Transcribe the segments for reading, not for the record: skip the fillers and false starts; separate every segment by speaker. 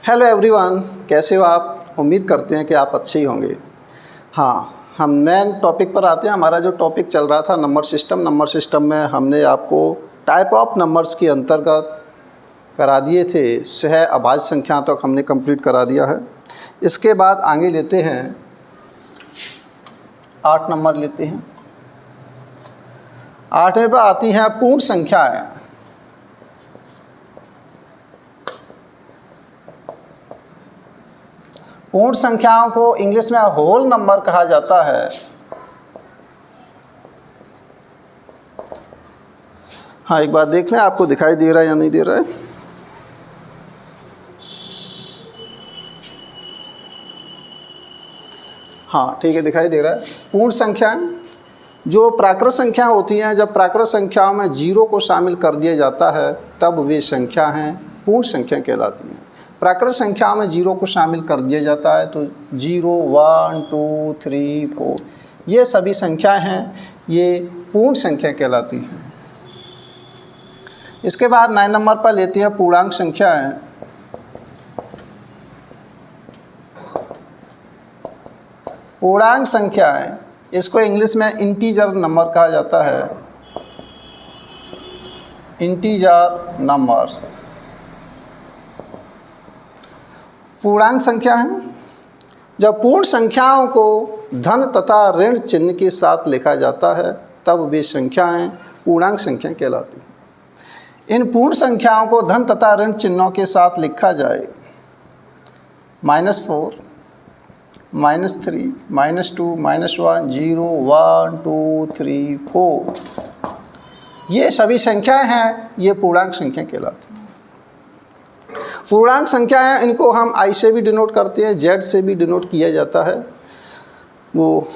Speaker 1: Hello everyone, कैसे हो आप। उम्मीद करते हैं कि आप अच्छे ही होंगे। हाँ, हम मेन टॉपिक पर आते हैं। हमारा जो टॉपिक चल रहा था नंबर सिस्टम में हमने आपको टाइप ऑफ नंबर्स के अंतर्गत करा दिए थे। सह अभाज्य संख्या तक हमने कंप्लीट करा दिया है। इसके बाद आगे लेते हैं 8 नंबर लेते हैं। 8वें पर आती हैं पूर्ण संख्याएं। पूर्ण संख्याओं को इंग्लिश में होल नंबर कहा जाता है। हाँ, एक बार देख लें आपको दिखाई दे रहा है या नहीं दे रहा है। हाँ ठीक है, दिखाई दे रहा है। पूर्ण संख्याएं जो प्राकृत संख्या होती हैं, जब प्राकृत संख्याओं में 0 को शामिल कर दिया जाता है तब वे संख्या हैं पूर्ण संख्या कहलाती हैं। प्राकृत संख्याओं में 0 को शामिल कर दिया जाता है तो 0, 1, 2, 3, 4 ये सभी संख्याएं हैं, ये पूर्ण संख्या कहलाती हैं। इसके बाद 9 नंबर पर लेते हैं पूर्णांक संख्याएं। पूर्णांक संख्याएं, इसको इंग्लिश में इंटीजर नंबर कहा जाता है। इंटीजर नंबर्स पूर्णांक संख्या है। जब पूर्ण संख्याओं को धन तथा ऋण चिन्ह के साथ लिखा जाता है तब वे संख्याएं पूर्णांक संख्या कहलाती हैं। इन पूर्ण संख्याओं को धन तथा ऋण चिन्हों के साथ लिखा जाए -4, -3, -2, -1, 0, 1, 2, 3, 4 ये सभी संख्याएं हैं, ये पूर्णांक संख्या कहलाती हैं। पूर्णांक संख्याएं इनको हम I से भी डिनोट करते हैं, Z से भी डिनोट किया जाता है। वो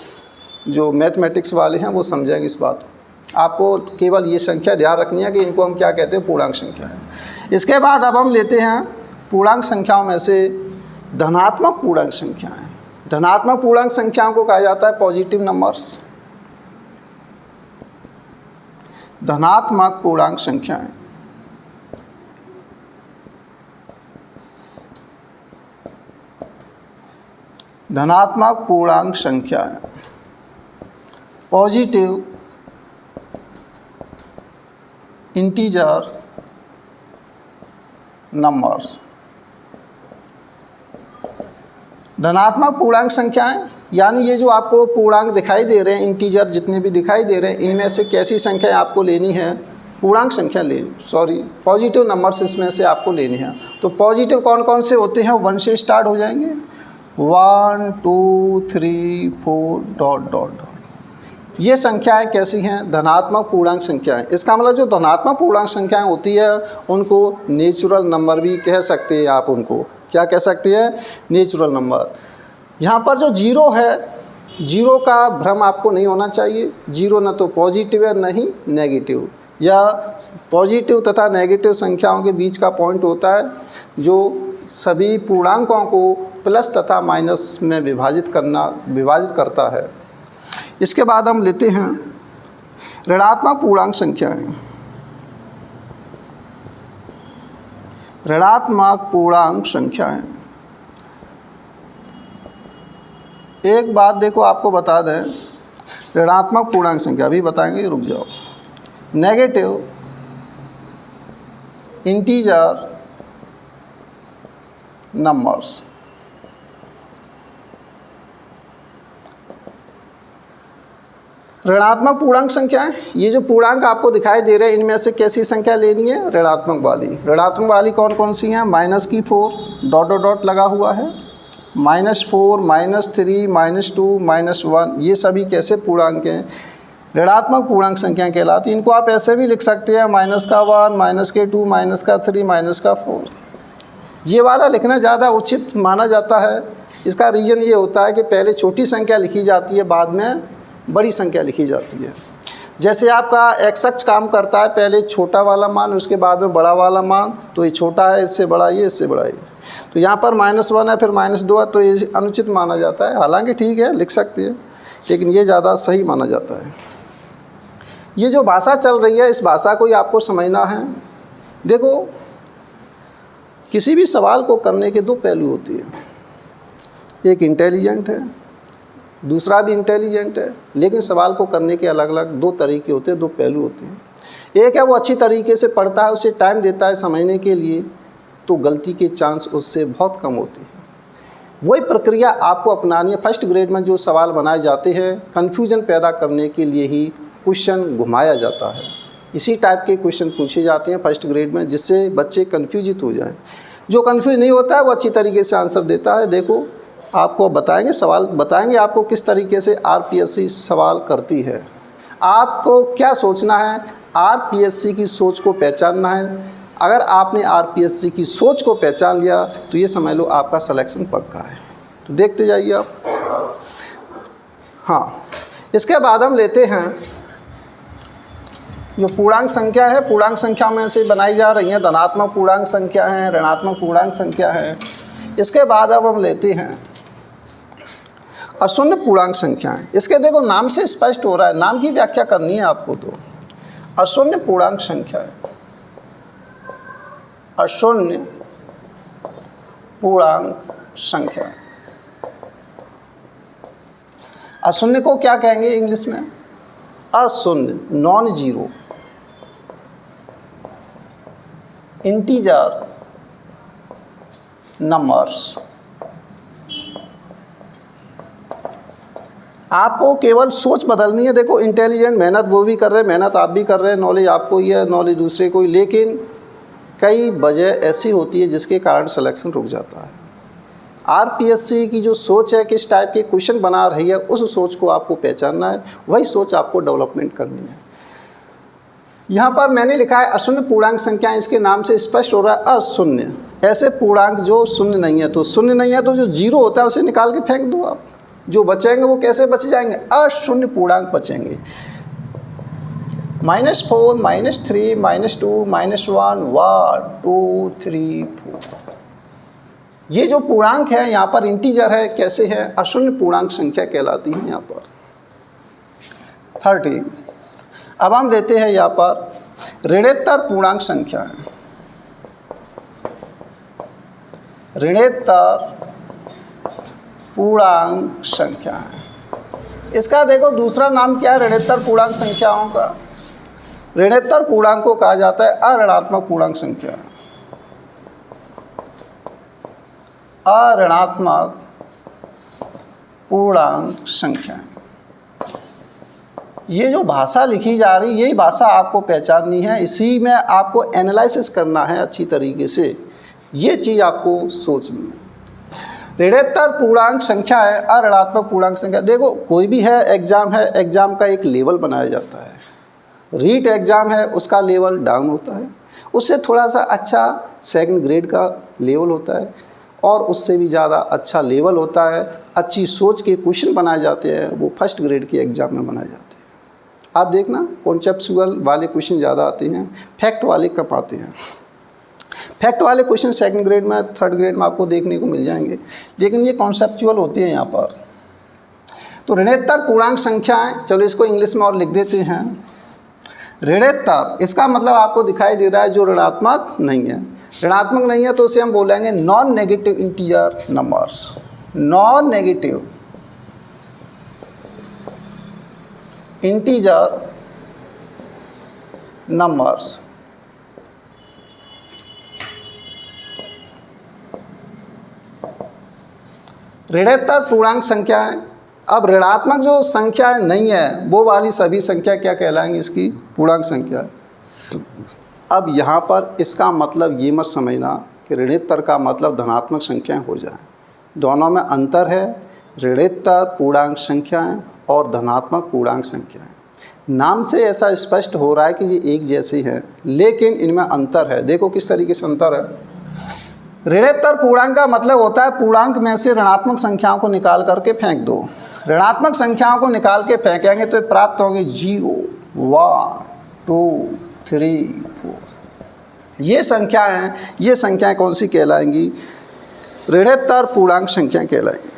Speaker 1: जो मैथमेटिक्स वाले हैं वो समझेंगे इस बात को। आपको केवल ये संख्या ध्यान रखनी है कि इनको हम क्या कहते हैं, पूर्णांक संख्या है। इसके बाद अब हम लेते हैं पूर्णांक संख्याओं में से धनात्मक पूर्णांक संख्याएं। धनात्मक पूर्णांक संख्याओं को कहा जाता है पॉजिटिव नंबर्स। धनात्मक पूर्णांक संख्याएं धनात्मक पूर्णांक संख्याएं पॉजिटिव इंटीजर नंबर्स। धनात्मक पूर्णांक संख्याएं यानी ये जो आपको पूर्णांक दिखाई दे रहे हैं, इंटीजर जितने भी दिखाई दे रहे हैं, इनमें से कैसी संख्या आपको लेनी है, पूर्णांक संख्या पॉजिटिव नंबर्स इसमें से आपको लेनी है। तो पॉजिटिव कौन कौन से होते हैं, 1 से स्टार्ट हो जाएंगे, 1, 2, 3, 4 ... ये संख्याएं कैसी हैं, धनात्मक पूर्णांक संख्याएं। इसका मतलब जो धनात्मक पूर्णांक संख्याएं होती है उनको नेचुरल नंबर भी कह सकते हैं। आप उनको क्या कह सकते हैं, नेचुरल नंबर। यहाँ पर जो 0 है, 0 का भ्रम आपको नहीं होना चाहिए। 0 न तो पॉजिटिव है न ही नेगेटिव, या पॉजिटिव तथा नेगेटिव संख्याओं के बीच का पॉइंट होता है जो सभी पूर्णांकों को प्लस तथा माइनस में विभाजित करता है। इसके बाद हम लेते हैं ऋणात्मक पूर्णांक संख्याएं। ऋणात्मक पूर्णांक संख्याएं, एक बात देखो आपको बता दें, ऋणात्मक पूर्णांक संख्या अभी बताएंगे, रुक जाओ। Negative integer numbers. ऋणात्मक पूर्णांक संख्याएं, ये जो पूर्णांक आपको दिखाई दे रहे हैं इनमें से कैसी संख्या लेनी है, ऋणात्मक वाली। ऋणात्मक वाली कौन कौन सी हैं, -4 ... लगा हुआ है, -4, -3, -2, -1 ये सभी कैसे पूर्णांक हैं, ऋणात्मक पूर्णांक संख्या कहलाती है। इनको आप ऐसे भी लिख सकते हैं -1, -2, -3, -4। ये वाला लिखना ज़्यादा उचित माना जाता है। इसका रीज़न ये होता है कि पहले छोटी संख्या लिखी जाती है, बाद में बड़ी संख्या लिखी जाती है। जैसे आपका x अक्ष काम करता है, पहले छोटा वाला मान उसके बाद में बड़ा वाला मान, तो ये छोटा है, इससे बड़ा ये, इससे बड़ा ये। तो यहाँ पर -1 है, फिर -2 है, तो ये अनुचित माना जाता है। हालांकि ठीक है, लिख सकते हैं, लेकिन ये ज़्यादा सही माना जाता है। ये जो भाषा चल रही है, इस भाषा को ही आपको समझना है। देखो किसी भी सवाल को करने के दो पहलू होते हैं, एक इंटेलिजेंट है, दूसरा भी इंटेलिजेंट है, लेकिन सवाल को करने के अलग अलग दो तरीके होते हैं, दो पहलू होते हैं। एक है वो अच्छी तरीके से पढ़ता है, उसे टाइम देता है समझने के लिए, तो गलती के चांस उससे बहुत कम होते हैं। वही प्रक्रिया आपको अपनानी है। फर्स्ट ग्रेड में जो सवाल बनाए जाते हैं कन्फ्यूजन पैदा करने के लिए ही क्वेश्चन घुमाया जाता है। इसी टाइप के क्वेश्चन पूछे जाते हैं फर्स्ट ग्रेड में, जिससे बच्चे कन्फ्यूजित हो जाएं। जो कन्फ्यूज नहीं होता है वो अच्छी तरीके से आंसर देता है। देखो आपको बताएंगे, सवाल बताएंगे आपको किस तरीके से आरपीएससी सवाल करती है। आपको क्या सोचना है, आरपीएससी की सोच को पहचानना है। अगर आपने आरपीएससी की सोच को पहचान लिया तो ये समझ लो आपका सिलेक्शन पक्का है। तो देखते जाइए आप। हाँ, इसके बाद हम लेते हैं जो पूर्णांक संख्या है। पूर्णांक संख्या में से बनाई जा रही हैं, धनात्मक पूर्णांक संख्या है, ऋणात्मक पूर्णांक संख्या है। इसके बाद अब हम लेते हैं अशून्य पूर्णांक संख्याएं। इसके देखो नाम से स्पष्ट हो रहा है, नाम की व्याख्या करनी है आपको। तो अशून्य पूर्णांक संख्या है, अशून्य पूर्णांक संख्या। अशून्य को क्या कहेंगे इंग्लिश में? अशून्य, नॉन जीरो, इंटीजर नंबर्स। आपको केवल सोच बदलनी है। देखो इंटेलिजेंट, मेहनत वो भी कर रहे हैं, मेहनत आप भी कर रहे हैं, नॉलेज आपको ही है, नॉलेज दूसरे को ही, लेकिन कई वजह ऐसी होती है जिसके कारण सिलेक्शन रुक जाता है। आरपीएससी की जो सोच है, किस टाइप के क्वेश्चन बना रही है, उस सोच को आपको पहचानना है, वही सोच आपको डेवलपमेंट करनी है। यहाँ पर मैंने लिखा है अशून्य पूर्णांक संख्या। इसके नाम से स्पष्ट हो रहा है अशून्य, ऐसे पूर्णांक जो शून्य नहीं है। तो शून्य नहीं है तो जो जीरो होता है उसे निकाल के फेंक दो आप। जो बचेंगे वो कैसे बच जाएंगे? अशून्य पूर्णांक बचेंगे। -4, -3, -2, -1, 1, 2, 3, 4। ये जो पूर्णांक है यहाँ पर इंटीजर है, कैसे है? अशून्य पूर्णांक संख्या कहलाती है यहाँ पर। 13। अब हम लेते हैं यहाँ पर ऋणेतर पूर्णांक संख्या है। ऋणेतर पूर्णांक संख्या है। इसका देखो दूसरा नाम क्या है ऋणेतर पूर्णांक संख्याओं का? ऋणेतर पूर्णांक को कहा जाता है अऋणात्मक पूर्णांक संख्या। अऋणात्मक पूर्णांक संख्या। ये जो भाषा लिखी जा रही है यही भाषा आपको पहचाननी है, इसी में आपको एनालिसिस करना है अच्छी तरीके से। ये चीज़ आपको सोचनी है। ऋणेतर पूर्णांक संख्या है अऋणात्मक पूर्णांक संख्या। देखो कोई भी है, एग्ज़ाम है, एग्ज़ाम का एक लेवल बनाया जाता है। रीट एग्ज़ाम है, उसका लेवल डाउन होता है, उससे थोड़ा सा अच्छा सेकंड ग्रेड का लेवल होता है, और उससे भी ज़्यादा अच्छा लेवल होता है। अच्छी सोच के क्वेश्चन बनाए जाते हैं, वो फर्स्ट ग्रेड के एग्ज़ाम में बनाए जाते हैं। आप देखना कॉन्सेप्चुअल वाले क्वेश्चन ज़्यादा आते हैं, फैक्ट वाले कम आते हैं। फैक्ट वाले क्वेश्चन सेकंड ग्रेड में, थर्ड ग्रेड में आपको देखने को मिल जाएंगे, लेकिन ये कॉन्सेप्चुअल होते हैं यहाँ पर। तो ऋणेतर पूर्णांक संख्याएं, चलो इसको इंग्लिश में और लिख देते हैं। ऋणेतर, इसका मतलब आपको दिखाई दे रहा है जो ऋणात्मक नहीं है। ऋणात्मक नहीं है तो उसे हम बोलेंगे non negative integer numbers. Non negative integer numbers. ऋणेतर पूर्णांक संख्याएं। अब ऋणात्मक जो संख्या नहीं है वो वाली सभी संख्या क्या कहलाएंगी? इसकी पूर्णांक संख्या। अब यहाँ पर इसका मतलब ये मत समझना कि ऋणेतर का मतलब धनात्मक संख्याएं हो जाएं। दोनों में अंतर है, ऋणेतर पूर्णांक संख्याएं और धनात्मक पूर्णांक संख्याएं। नाम से ऐसा स्पष्ट हो रहा है कि ये एक जैसी है, लेकिन इनमें अंतर है। देखो किस तरीके से अंतर है। ऋणेतर पूर्णांक का मतलब होता है पूर्णांक में से ऋणात्मक संख्याओं को निकाल करके फेंक दो। ऋणात्मक संख्याओं को निकाल के फेंकेंगे तो प्राप्त होंगे 0, 1, 2, 3, 4। ये संख्याएं हैं, ये संख्याएं कौन सी कहलाएंगी? ऋणेतर पूर्णांक संख्या कहलाएंगी।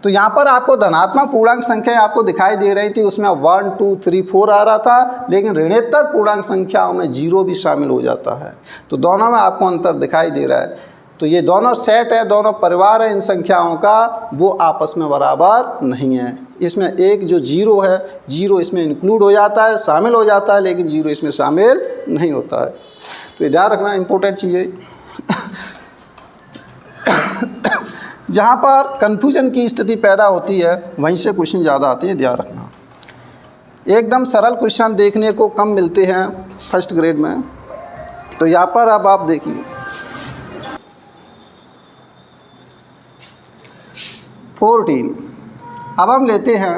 Speaker 1: तो यहाँ पर आपको धनात्मक पूर्णांक संख्याएं आपको दिखाई दे रही थी, उसमें 1 2 3 4 आ रहा था, लेकिन ऋणोत्तर पूर्णांक संख्याओं में 0 भी शामिल हो जाता है। तो दोनों में आपको अंतर दिखाई दे रहा है। तो ये दोनों सेट है, दोनों परिवार है इन संख्याओं का, वो आपस में बराबर नहीं है। इसमें एक जो 0 है, 0 इसमें इंक्लूड हो जाता है, शामिल हो जाता है, लेकिन 0 इसमें शामिल नहीं होता है। तो ये ध्यान रखना, इंपॉर्टेंट चीज़ है। जहाँ पर कन्फ्यूजन की स्थिति पैदा होती है वहीं से क्वेश्चन ज़्यादा आते हैं, ध्यान रखना। एकदम सरल क्वेश्चन देखने को कम मिलते हैं फर्स्ट ग्रेड में। तो यहाँ पर अब आप देखिए 14। अब हम लेते हैं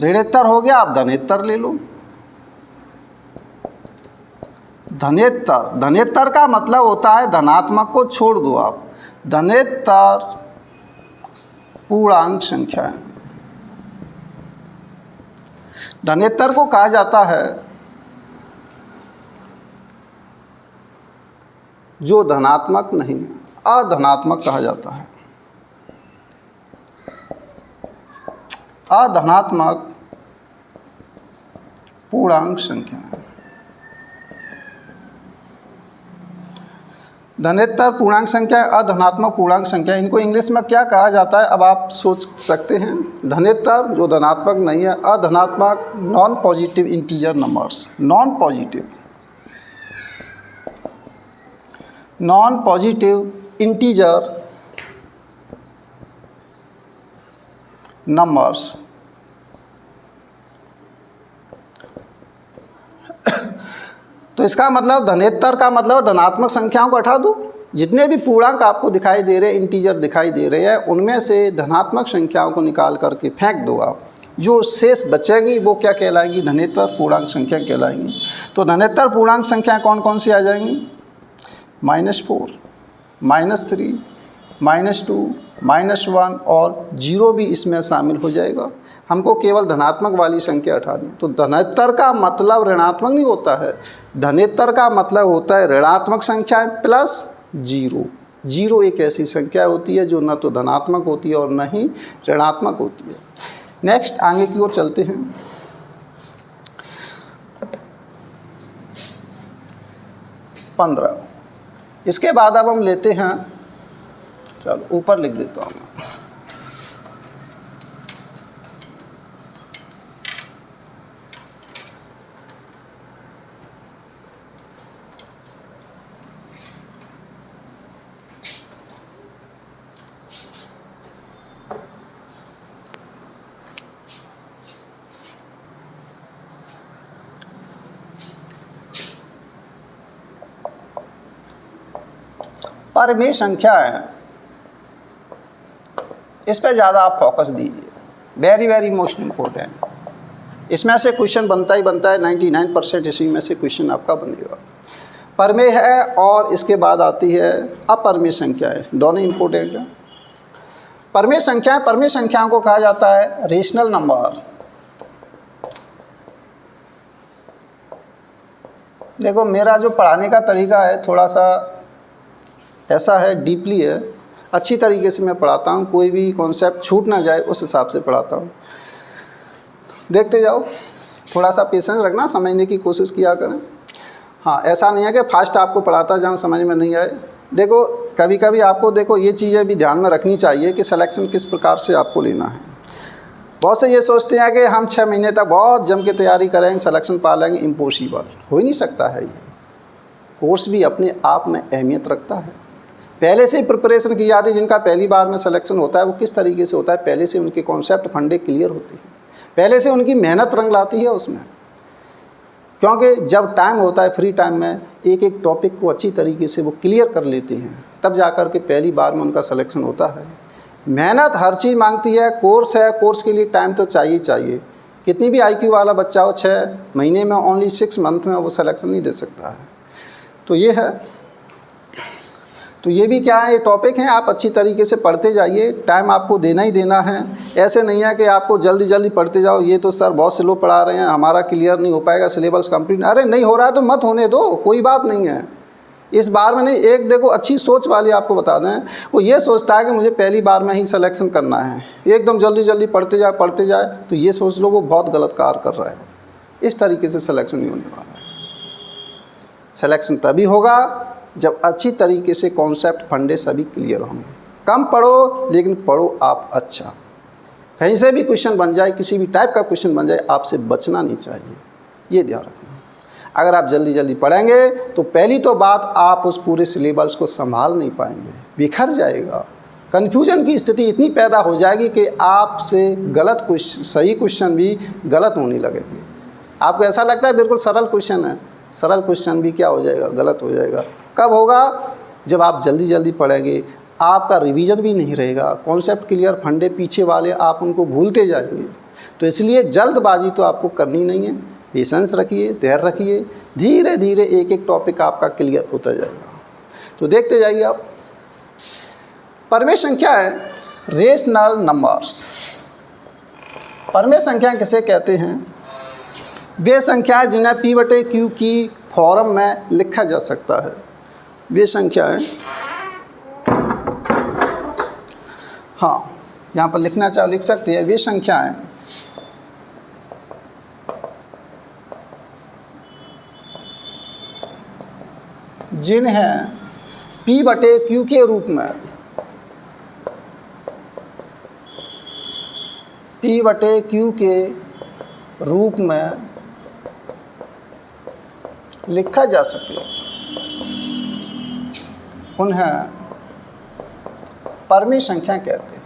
Speaker 1: ऋणोत्तर हो गया, आप धनेत्तर ले लो। धनेत्तर, धनेत्तर का मतलब होता है धनात्मक को छोड़ दो आप, धनेत्तर पूर्णांक संख्या है। धनेत्तर को कहा जाता है जो धनात्मक नहीं, अधनात्मक कहा जाता है। अधनात्मक पूर्णांक संख्या है। धनेत्तर पूर्णांक संख्या, अधनात्मक पूर्णांक संख्या, इनको इंग्लिश में क्या कहा जाता है अब आप सोच सकते हैं। धनेत्तर जो धनात्मक नहीं है, अधनात्मक non positive integer numbers, non positive integer numbers. तो इसका मतलब धनेत्तर का मतलब धनात्मक संख्याओं को हटा दो, जितने भी पूर्णांक आपको दिखाई दे रहे हैं, इंटीजर दिखाई दे रहे हैं, उनमें से धनात्मक संख्याओं को निकाल करके फेंक दो आप। जो शेष बचेंगी वो क्या कहलाएंगी, धनेत्तर पूर्णांक संख्या कहलाएंगी। तो धनेत्तर पूर्णांक संख्या कौन कौन सी आ जाएंगी, -4, -3, -2, -1 और 0 भी इसमें शामिल हो जाएगा। हमको केवल धनात्मक वाली संख्या हटानी। तो धनेत्तर का मतलब ऋणात्मक नहीं होता है, धनेत्तर का मतलब होता है ऋणात्मक संख्या प्लस 0। 0 एक ऐसी संख्या होती है जो न तो धनात्मक होती है और न ही ऋणात्मक होती है। नेक्स्ट आगे की ओर चलते हैं। 15। इसके बाद अब हम लेते हैं, चलो ऊपर लिख देता हूँ। परिमेय संख्या है, इस पर ज़्यादा आप फोकस दीजिए, वेरी मोस्ट इम्पोर्टेंट। इसमें से क्वेश्चन बनता ही बनता है, 99% इसी में से क्वेश्चन आपका बनेगा। परिमेय है और इसके बाद आती है अपरिमेय संख्याएं, दोनों इम्पोर्टेंट है। परिमेय संख्याओं को कहा जाता है रेशनल नंबर। देखो मेरा जो पढ़ाने का तरीका है थोड़ा सा ऐसा है, डीपली है, अच्छी तरीके से मैं पढ़ाता हूँ, कोई भी कॉन्सेप्ट छूट ना जाए उस हिसाब से पढ़ाता हूँ। देखते जाओ, थोड़ा सा पेशेंस रखना, समझने की कोशिश किया करें। हाँ, ऐसा नहीं है कि फास्ट आपको पढ़ाता जाऊँ समझ में नहीं आए। देखो कभी कभी आपको देखो ये चीज़ें भी ध्यान में रखनी चाहिए कि सिलेक्शन किस प्रकार से आपको लेना है। बहुत से ये सोचते हैं कि हम 6 महीने तक बहुत जम के तैयारी करेंगे, सिलेक्शन पा लेंगे, इम्पॉसिबल, हो ही नहीं सकता है। ये कोर्स भी अपने आप में अहमियत रखता है। पहले से ही प्रिपरेशन की जाती है, जिनका पहली बार में सिलेक्शन होता है वो किस तरीके से होता है, पहले से उनके कॉन्सेप्ट फंडे क्लियर होते हैं, पहले से उनकी मेहनत रंग लाती है उसमें। क्योंकि जब टाइम होता है फ्री टाइम में एक एक टॉपिक को अच्छी तरीके से वो क्लियर कर लेते हैं, तब जाकर के पहली बार में उनका सिलेक्शन होता है। मेहनत हर चीज़ मांगती है, कोर्स है, कोर्स के लिए टाइम तो चाहिए। कितनी भी IQ वाला बच्चा हो, 6 महीने में, ओनली 6 मंथ में वो सिलेक्शन नहीं दे सकता है। तो ये है, तो ये भी क्या है, ये टॉपिक हैं, आप अच्छी तरीके से पढ़ते जाइए, टाइम आपको देना ही देना है। ऐसे नहीं है कि आपको जल्दी पढ़ते जाओ, ये तो सर बहुत स्लो पढ़ा रहे हैं, हमारा क्लियर नहीं हो पाएगा, सिलेबस कंप्लीट, अरे नहीं हो रहा है तो मत होने दो, कोई बात नहीं है। इस बार में नहीं, एक देखो अच्छी सोच वाली आपको बता दें, वो ये सोचता है कि मुझे पहली बार में ही सिलेक्शन करना है, एकदम जल्दी जल्दी पढ़ते जाए, तो ये सोच लो वो बहुत गलत कार्य कर रहा है। इस तरीके से सिलेक्शन नहीं होने वाला है। सिलेक्शन तभी होगा जब अच्छी तरीके से कॉन्सेप्ट फंडे सभी क्लियर होंगे। कम पढ़ो लेकिन पढ़ो आप अच्छा। कहीं से भी क्वेश्चन बन जाए, किसी भी टाइप का क्वेश्चन बन जाए, आपसे बचना नहीं चाहिए, ये ध्यान रखना। अगर आप जल्दी जल्दी पढ़ेंगे तो पहली तो बात, आप उस पूरे सिलेबस को संभाल नहीं पाएंगे, बिखर जाएगा। कन्फ्यूजन की स्थिति इतनी पैदा हो जाएगी कि आपसे गलत क्वेश्चन, सही क्वेश्चन भी गलत होने लगेंगे। आपको ऐसा लगता है बिल्कुल सरल क्वेश्चन है, सरल क्वेश्चन भी क्या हो जाएगा, गलत हो जाएगा। कब होगा? जब आप जल्दी जल्दी पढ़ेंगे, आपका रिवीजन भी नहीं रहेगा, कॉन्सेप्ट क्लियर, फंडे पीछे वाले आप उनको भूलते जाएंगे। तो इसलिए जल्दबाजी तो आपको करनी नहीं है, पेशेंस रखिए, धैर्य रखिए, धीरे धीरे एक एक टॉपिक आपका क्लियर होता जाएगा। तो देखते जाइए आप। परमेय संख्या है रेशनल नंबर्स। परमेय संख्या किसे कहते हैं? वे संख्याएं जिन्हें P/Q की फॉर्म में लिखा जा सकता है, वे संख्याएं, हाँ यहाँ पर लिखना चाहो लिख सकते हैं, वे संख्याएं जिन्हें P/Q के रूप में, P/Q के रूप में लिखा जा सके, उन्हें परमेय संख्या कहते हैं।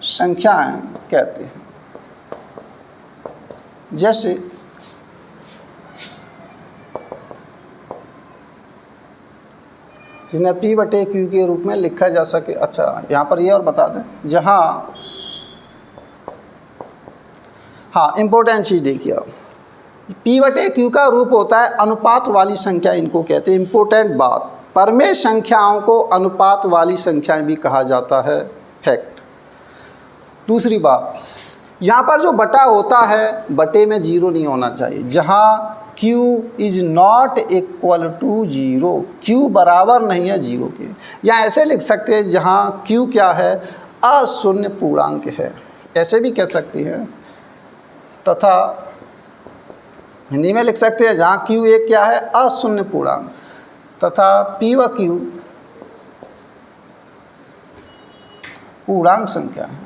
Speaker 1: संख्याएं कहते हैं। जैसे जिन्हें P/Q के रूप में लिखा जा सके। अच्छा, यहाँ पर ये और बता दें, जहाँ, हाँ इम्पोर्टेंट चीज़ देखिए आप, P/Q का रूप होता है अनुपात वाली संख्या, इनको कहते हैं। इम्पोर्टेंट बात, परमेय संख्याओं को अनुपात वाली संख्याएं भी कहा जाता है, फैक्ट। दूसरी बात, यहाँ पर जो बटा होता है, बटे में जीरो नहीं होना चाहिए। जहाँ Q is not equal to zero, Q बराबर नहीं है जीरो के, या ऐसे लिख सकते हैं जहाँ Q क्या है, अशून्य पूर्णांक है, ऐसे भी कह सकते हैं। तथा हिंदी में लिख सकते हैं जहाँ Q एक क्या है, अशून्य पूर्णांक, तथा P/Q पूर्णांक संख्या है।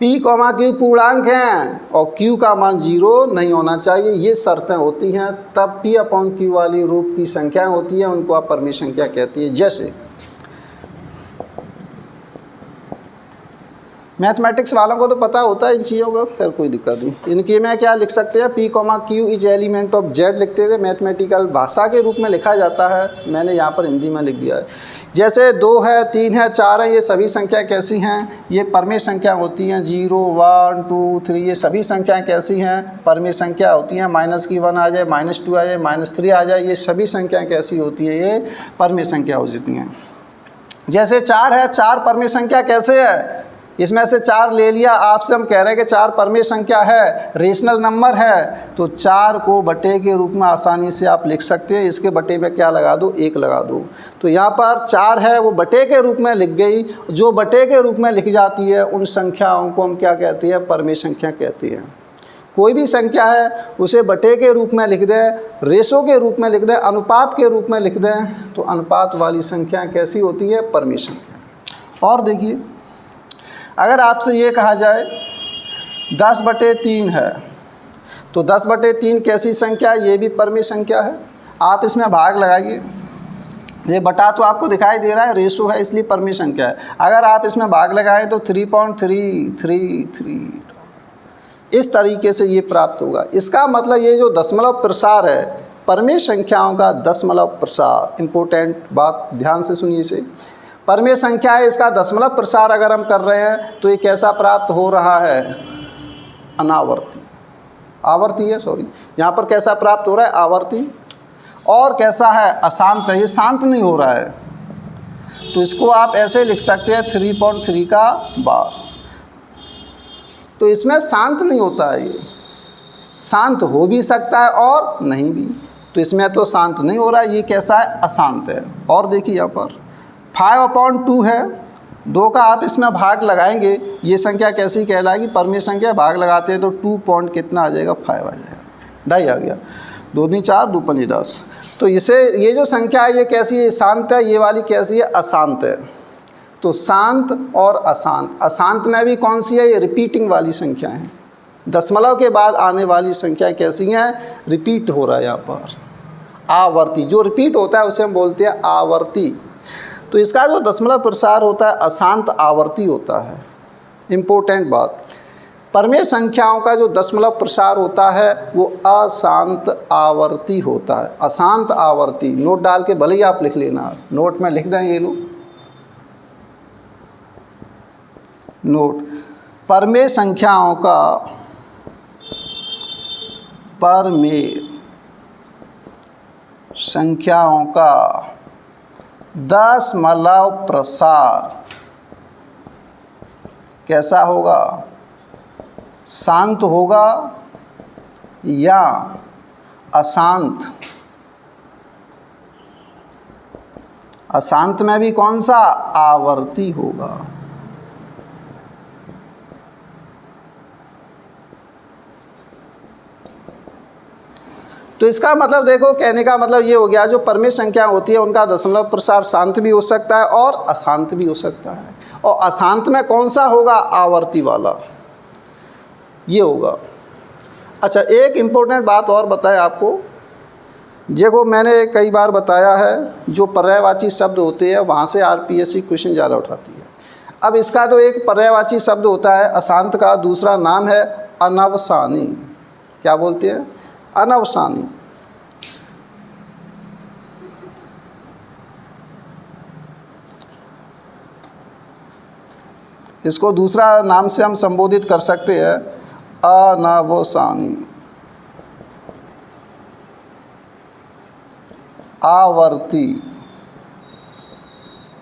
Speaker 1: P/Q पूर्णांक हैं और Q का मान जीरो नहीं होना चाहिए, ये शर्तें होती हैं, तब P/Q वाली रूप की संख्या होती है, उनको आप परमेय संख्या कहती है। जैसे मैथमेटिक्स वालों को तो पता होता है इन चीज़ों को, फिर कोई दिक्कत नहीं। इनके में क्या लिख सकते हैं, P/Q is element of Z लिखते थे, मैथमेटिकल भाषा के रूप में लिखा जाता है, मैंने यहाँ पर हिंदी में लिख दिया है। जैसे 2 है, 3 है, 4 है, ये सभी संख्या कैसी हैं, ये परमेय संख्या होती हैं। 0, 1, 2, 3, ये सभी संख्याएँ कैसी हैं, परमेय संख्या होती हैं। -1 आ जाए, -2 आ जाए, -3 आ जाए, ये सभी संख्याएँ कैसी होती हैं, ये परमेय संख्या हो जाती हैं। जैसे 4 है, 4 परमेय संख्या कैसे है, इसमें से 4 ले लिया, आपसे हम कह रहे हैं कि 4 परमेय संख्या है, रेशनल नंबर है, तो 4 को बटे के रूप में आसानी से आप लिख सकते हैं। इसके बटे में क्या लगा दो, 1 लगा दो, तो यहाँ पर 4 है वो बटे के रूप में लिख गई। जो बटे के रूप में लिख जाती है उन संख्याओं को हम क्या कहते हैं, परमेय संख्या कहती हैं। कोई भी संख्या है उसे बटे के रूप में लिख दें, रेशो के रूप में लिख दें, अनुपात के रूप में लिख दें, तो अनुपात वाली संख्या कैसी होती है, परमेय संख्या। और देखिए, अगर आपसे ये कहा जाए 10/3 है, तो 10/3 कैसी संख्या है, ये भी परमेय संख्या है। आप इसमें भाग लगाइए, ये बटा तो आपको दिखाई दे रहा है, रेशो है इसलिए परमेय संख्या है। अगर आप इसमें भाग लगाएं तो 3.333, इस तरीके से ये प्राप्त होगा। इसका मतलब ये जो दशमलव प्रसार है, परमेय संख्याओं का दशमलव प्रसार, इम्पोर्टेंट बात ध्यान से सुनिए इसे, परमेय संख्या है, इसका दशमलव प्रसार अगर हम कर रहे हैं तो ये कैसा प्राप्त हो रहा है, अनावर्ती, आवर्ती है, सॉरी, यहाँ पर कैसा प्राप्त हो रहा है, आवर्ती। और कैसा है, अशांत है, ये शांत नहीं हो रहा है, तो इसको आप ऐसे लिख सकते हैं 3.3 का बार, तो इसमें शांत नहीं होता है ये। शांत हो भी सकता है और नहीं भी। तो इसमें तो शांत नहीं हो रहा है, ये कैसा है, अशांत है। और देखिए यहाँ पर 5/2 है, 2 का आप इसमें भाग लगाएंगे, ये संख्या कैसी कहलाएगी, परमेय संख्या। भाग लगाते हैं तो 2 पॉइंट कितना आ जाएगा, 5 आ जाएगा, 2.5 आ गया, 2 दूनी 4, 2 पंजे 10। तो इसे ये जो संख्या है ये कैसी है, शांत है, ये वाली कैसी है, अशांत है। तो शांत और अशांत, अशांत में भी कौन सी है, ये रिपीटिंग वाली संख्या है। दशमलव के बाद आने वाली संख्या कैसी हैं, रिपीट हो रहा है यहाँ पर, आवर्ती। जो रिपीट होता है उसे हम बोलते हैं आवर्ती। तो इसका जो दशमलव प्रसार होता है अशांत आवर्ती होता है। इम्पोर्टेंट बात, परमेय संख्याओं का जो दशमलव प्रसार होता है वो अशांत आवर्ती होता है, अशांत आवर्ती। नोट डाल के भले ही आप लिख लेना, नोट में लिख दें ये लोग नोट। परमेय संख्याओं का दशमलव प्रसार कैसा होगा, शांत होगा या अशांत। अशांत में भी कौन सा, आवर्ती होगा। तो इसका मतलब देखो, कहने का मतलब ये हो गया, जो परमेय संख्या होती है उनका दशमलव प्रसार शांत भी हो सकता है और अशांत भी हो सकता है। और अशांत में कौन सा होगा, आवर्ती वाला, ये होगा। अच्छा, एक इम्पोर्टेंट बात और बताएं आपको, देखो मैंने कई बार बताया है, जो पर्यायवाची शब्द होते हैं वहाँ से आरपीएससी क्वेश्चन ज़्यादा उठाती है। अब इसका तो एक पर्यायवाची शब्द होता है अशांत का, दूसरा नाम है अनवसानी। क्या बोलते हैं, अनवसानी। इसको दूसरा नाम से हम संबोधित कर सकते हैं, अनवसानी, आवर्ती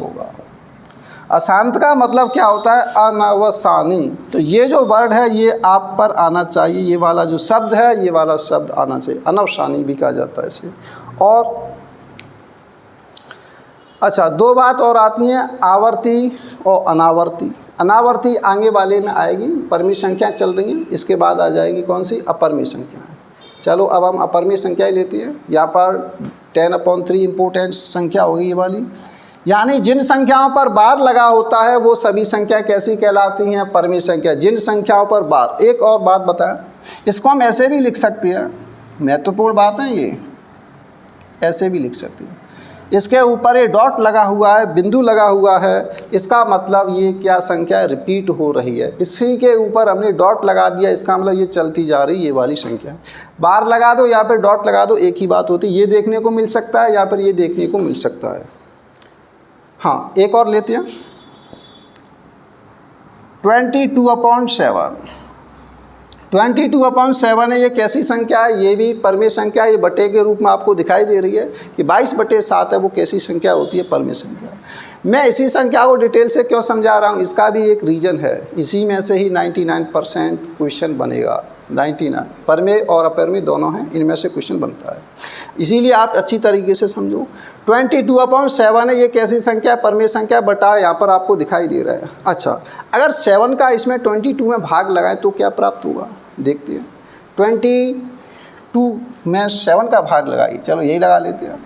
Speaker 1: होगा। अशांत का मतलब क्या होता है, अनवसानी। तो ये जो वर्ड है ये आप पर आना चाहिए, ये वाला जो शब्द है ये वाला शब्द आना चाहिए, अनवसानी भी कहा जाता है इसे। और अच्छा, 2 बात और आती हैं, आवर्ती और अनावर्ती। अनावर्ती आगे वाले में आएगी, परमेय संख्या चल रही हैं, इसके बाद आ जाएगी कौन सी, अपरमेय संख्या। चलो अब हम अपरमेय संख्या ही लेते हैं। यहाँ पर 10/3 इम्पोर्टेंट संख्या होगी ये वाली, यानी जिन संख्याओं पर बार लगा होता है वो सभी संख्या कैसी कहलाती हैं, परमेय संख्या। जिन संख्याओं पर बार, एक और बात बताएं, इसको हम ऐसे भी लिख सकते हैं, महत्वपूर्ण बात है ये, ऐसे भी लिख सकते हैं। इसके ऊपर ये डॉट लगा हुआ है, बिंदु लगा हुआ है, इसका मतलब ये क्या संख्या है, रिपीट हो रही है। इसी के ऊपर हमने डॉट लगा दिया, इसका मतलब ये चलती जा रही है, ये वाली संख्या। बार लगा दो, यहाँ पर डॉट लगा दो, एक ही बात होती है। ये देखने को मिल सकता है, यहाँ पर ये देखने को मिल सकता है। हाँ, एक और लेते हैं, 22/7। 22/7 है, ये कैसी संख्या है, ये भी परमेय संख्या, ये बटे के रूप में आपको दिखाई दे रही है कि 22/7 है, वो कैसी संख्या होती है, परमेय संख्या। मैं इसी संख्या को डिटेल से क्यों समझा रहा हूँ, इसका भी एक रीज़न है, इसी में से ही 99% क्वेश्चन बनेगा। 99 परमेय और अपरमेय दोनों हैं, इनमें से क्वेश्चन बनता है, इसीलिए आप अच्छी तरीके से समझो। 22/7 है, ये कैसी संख्या, परमेय संख्या, बटा यहाँ पर आपको दिखाई दे रहा है। अच्छा, अगर 7 का इसमें 22 में भाग लगाएं तो क्या प्राप्त होगा, देखते हैं। 22 में 7 का भाग लगाइए, चलो यही लगा लेते हैं,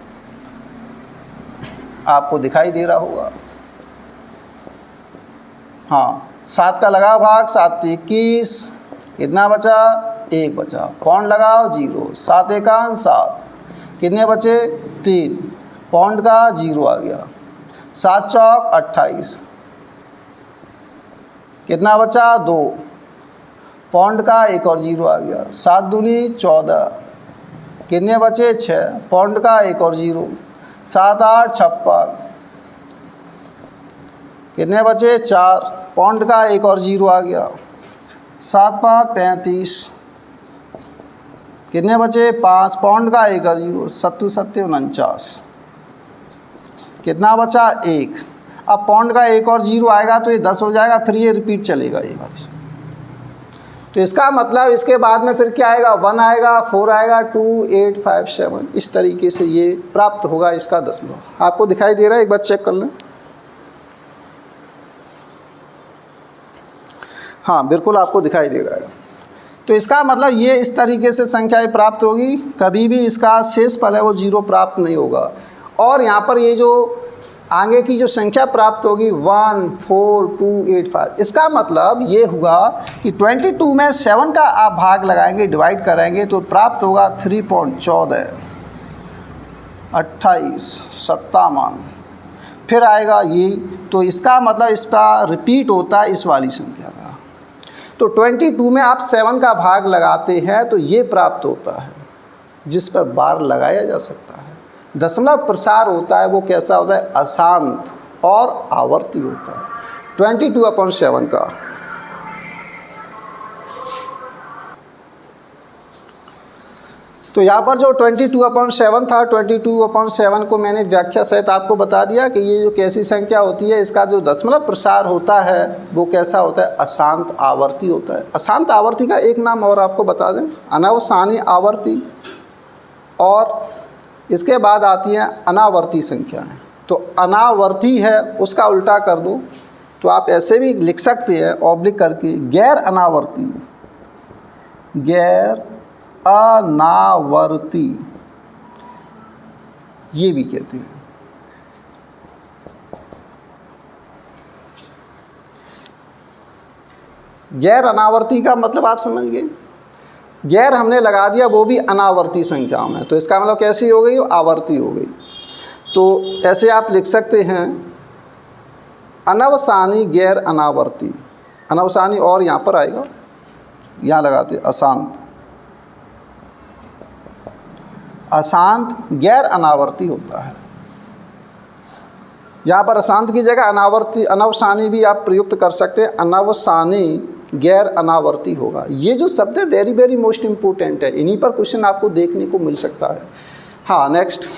Speaker 1: आपको दिखाई दे रहा होगा। हाँ, 7 का लगाओ भाग, 7 21, कितना बचा, 1 बचा, पौंड लगाओ 0, 7 एकान 7, कितने बचे 3, पौंड का 0 आ गया, 7 चौक 28, कितना बचा 2, पौंड का 1 और 0 आ गया, 7 दूनी 14, कितने बचे 6, पौंड का 1 और 0, 7 8 56, कितने बचे 4, पौंड का 1 और 0 आ गया, 7 5 35, कितने बचे 5, पौंड का 1 और 0, 7 7 49, कितना बचा 1। अब पौंड का 1 और 0 आएगा तो ये 10 हो जाएगा, फिर ये रिपीट चलेगा ये वाली। तो इसका मतलब इसके बाद में फिर क्या आएगा, 1 आएगा, 4 आएगा, 2, 8, 5, 7, इस तरीके से ये प्राप्त होगा इसका दशमलव। आपको दिखाई दे रहा है, एक बार चेक कर लें। हाँ बिल्कुल आपको दिखाई दे रहा है। तो इसका मतलब ये इस तरीके से संख्याएं प्राप्त होगी, कभी भी इसका शेष फल है वो 0 प्राप्त नहीं होगा। और यहाँ पर ये जो आगे की जो संख्या प्राप्त होगी 1, 4, 2, 8, 5, इसका मतलब ये हुआ कि 22 में 7 का आप भाग लगाएंगे, डिवाइड करेंगे तो प्राप्त होगा 3.14, 28, 57, फिर आएगा ये। तो इसका मतलब इसका रिपीट होता है इस वाली संख्या का। तो 22 में आप 7 का भाग लगाते हैं तो ये प्राप्त होता है, जिस पर बार लगाया जा सकता है। दशमलव प्रसार होता है वो कैसा होता है, अशांत और आवर्ती होता है 22/7 का। तो यहाँ पर जो 22/7 था, 22/7 को मैंने व्याख्या सहित आपको बता दिया कि ये जो कैसी संख्या होती है, इसका जो दशमलव प्रसार होता है वो कैसा होता है, अशांत आवर्ती होता है। अशांत आवर्ती का एक नाम और आपको बता दें, अनवसानी आवर्ती, और इसके बाद आती हैं अनावर्ती संख्याएं। तो अनावर्ती है उसका उल्टा कर दो तो आप ऐसे भी लिख सकते हैं ऑब्लिक करके, गैर अनावर्ती, गैर अनावर्ती ये भी कहते हैं। गैर अनावर्ती का मतलब आप समझ गए, गैर हमने लगा दिया वो भी अनावर्ती संख्याओं में, तो इसका मतलब कैसी हो गई, वो आवर्ती हो गई। तो ऐसे आप लिख सकते हैं अनवसानी गैर अनावर्ती, अनवसानी और यहाँ पर आएगा, यहाँ लगाते अशांत, अशांत गैर अनावर्ती होता है। यहाँ पर अशांत की जगह अनावर्ती अनवसानी भी आप प्रयुक्त कर सकते हैं, अनवसानी गैर अनावर्ती होगा। ये जो शब्द है वेरी वेरी मोस्ट इम्पोर्टेंट है, इन्हीं पर क्वेश्चन आपको देखने को मिल सकता है। हाँ नेक्स्ट,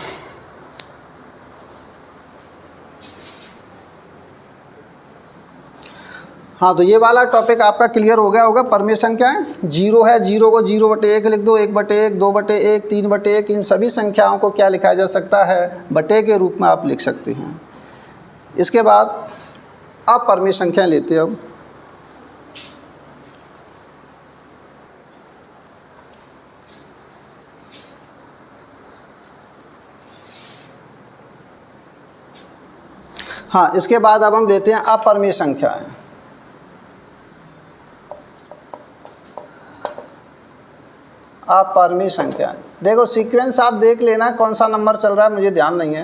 Speaker 1: हाँ तो ये वाला टॉपिक आपका क्लियर हो गया होगा। परमेय संख्याएं 0 है, 0 को 0/1 लिख दो, 1/1, 2/1, 3/1, इन सभी संख्याओं को क्या लिखा जा सकता है, बटे के रूप में आप लिख सकते हैं। इसके बाद आप परमेय संख्याएं लेते हैं। अब हाँ इसके बाद अब हम लेते हैं अपरमेय संख्याएं। अपरमेय संख्याएं, देखो सीक्वेंस आप देख लेना कौन सा नंबर चल रहा है, मुझे ध्यान नहीं है।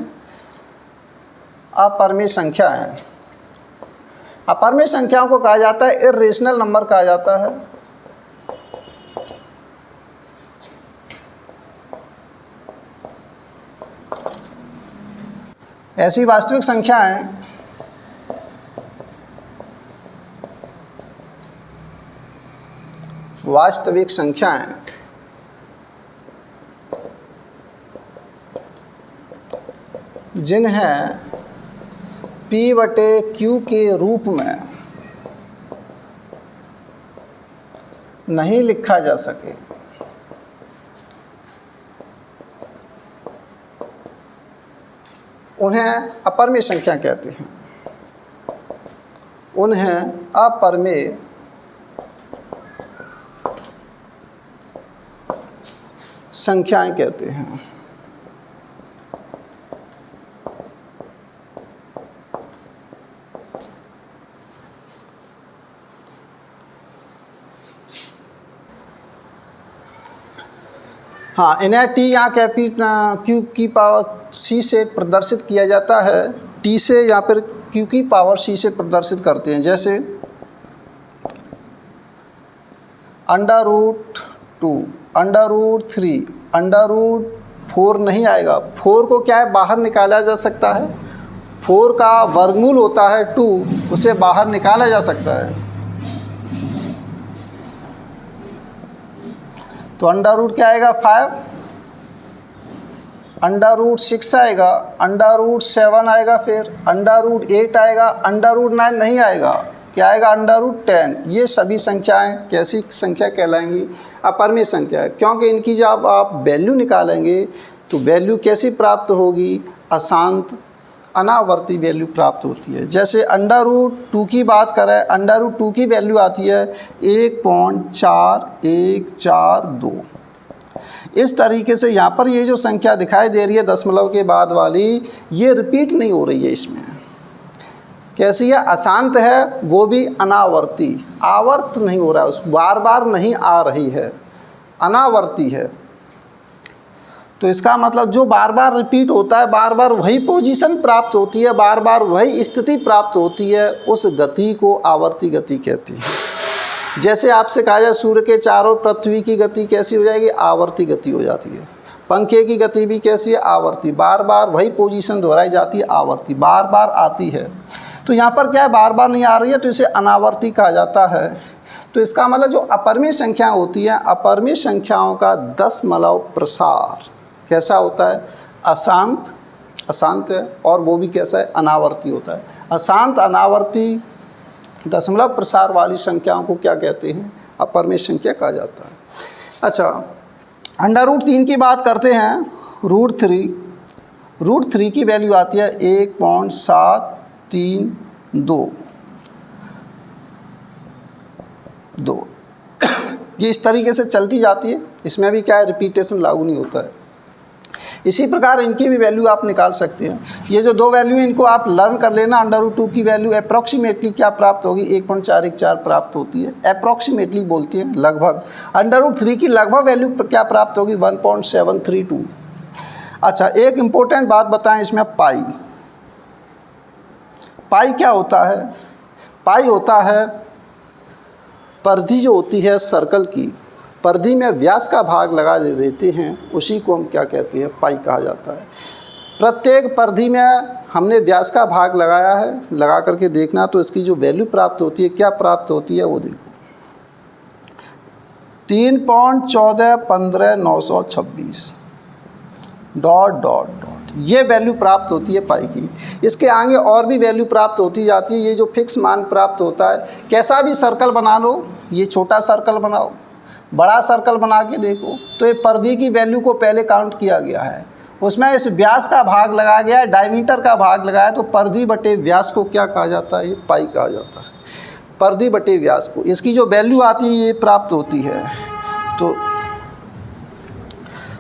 Speaker 1: अपरमेय संख्याएं, अपरमेय संख्याओं को कहा जाता है इर्रेशनल नंबर कहा जाता है। ऐसी वास्तविक संख्याएं जिन्हें P/Q के रूप में नहीं लिखा जा सके, उन्हें अपरमेय संख्या कहते हैं। उन्हें अपरमेय संख्याएं कहते हैं। हाँ इन्हें टी या Q की पावर C से प्रदर्शित किया जाता है, T से या फिर Q की पावर C से प्रदर्शित करते हैं। जैसे √2, √3, √4 नहीं आएगा, 4 को क्या है बाहर निकाला जा सकता है, 4 का वर्गमूल होता है 2, उसे बाहर निकाला जा सकता है। तो √, क्या आएगा 5, √6 आएगा, √7 आएगा, फिर √8 आएगा, √9 नहीं आएगा। क्या आएगा √10। ये सभी संख्याएं कैसी संख्या कहलाएंगी? अपरिमेय संख्या, क्योंकि इनकी जब आप वैल्यू निकालेंगे तो वैल्यू कैसी प्राप्त होगी? अशांत अनावर्ती वैल्यू प्राप्त होती है। जैसे √2 की बात करें, √2 की वैल्यू आती है 1.4142। इस तरीके से यहाँ पर ये जो संख्या दिखाई दे रही है दशमलव के बाद वाली, ये रिपीट नहीं हो रही है। इसमें कैसी है? अशांत है, वो भी अनावर्ती, आवर्त नहीं हो रहा है, उस बार बार नहीं आ रही है, अनावर्ती है। तो इसका मतलब जो बार बार रिपीट होता है, बार बार वही पोजीशन प्राप्त होती है, बार बार वही स्थिति प्राप्त होती है, उस गति को आवर्ती गति कहती है। जैसे आपसे कहा जाए सूर्य के चारों पृथ्वी की गति कैसी हो जाएगी? आवर्ती गति हो जाती है। पंखे की गति भी कैसी है? आवर्ती, बार बार वही पोजीशन दोहराई जाती है, आवर्ती, बार बार आती है। तो यहाँ पर क्या है? बार बार नहीं आ रही है, तो इसे अनावर्ती कहा जाता है। तो इसका मतलब जो अपरिमेय संख्या होती है, अपरिमेय संख्याओं का दशमलव प्रसार कैसा होता है? अशांत, अशांत है, और वो भी कैसा है? अनावर्ती होता है। अशांत अनावर्ती दशमलव प्रसार वाली संख्याओं को क्या कहते हैं? अपरिमेय संख्या कहा जाता है। अच्छा, √3 की बात करते हैं। √3 की वैल्यू आती है 1.732। ये इस तरीके से चलती जाती है, इसमें भी क्या है? रिपीटेशन लागू नहीं होता है। इसी प्रकार इनकी भी वैल्यू आप निकाल सकते हैं। ये जो दो वैल्यू हैं इनको आप लर्न कर लेना। √2 की वैल्यू अप्रॉक्सीमेटली क्या प्राप्त होगी? 1.414 प्राप्त होती है, अप्रॉक्सीमेटली बोलती है, लगभग। √3 की लगभग वैल्यू क्या प्राप्त होगी? 1.732। अच्छा, एक इम्पोर्टेंट बात बताएं इसमें, पाई। पाई क्या होता है? पाई होता है परिधि जो होती है सर्कल की, परिधि में व्यास का भाग लगा देते हैं, उसी को हम क्या कहते हैं? पाई कहा जाता है। प्रत्येक परिधि में हमने व्यास का भाग लगाया है, लगा करके देखना तो इसकी जो वैल्यू प्राप्त होती है, क्या प्राप्त होती है वो देखो, 3.141596 ... ये वैल्यू प्राप्त होती है पाई की। इसके आगे और भी वैल्यू प्राप्त होती जाती है। ये जो फिक्स मान प्राप्त होता है, कैसा भी सर्कल बना लो, ये छोटा सर्कल बनाओ, बड़ा सर्कल बना के देखो, तो ये परिधि की वैल्यू को पहले काउंट किया गया है, उसमें इस व्यास का भाग लगाया गया है, डायमीटर का भाग लगाया, तो परिधि बटे व्यास को क्या कहा जाता है? ये पाई कहा जाता है। परिधि बटे व्यास को इसकी जो वैल्यू आती है ये प्राप्त होती है।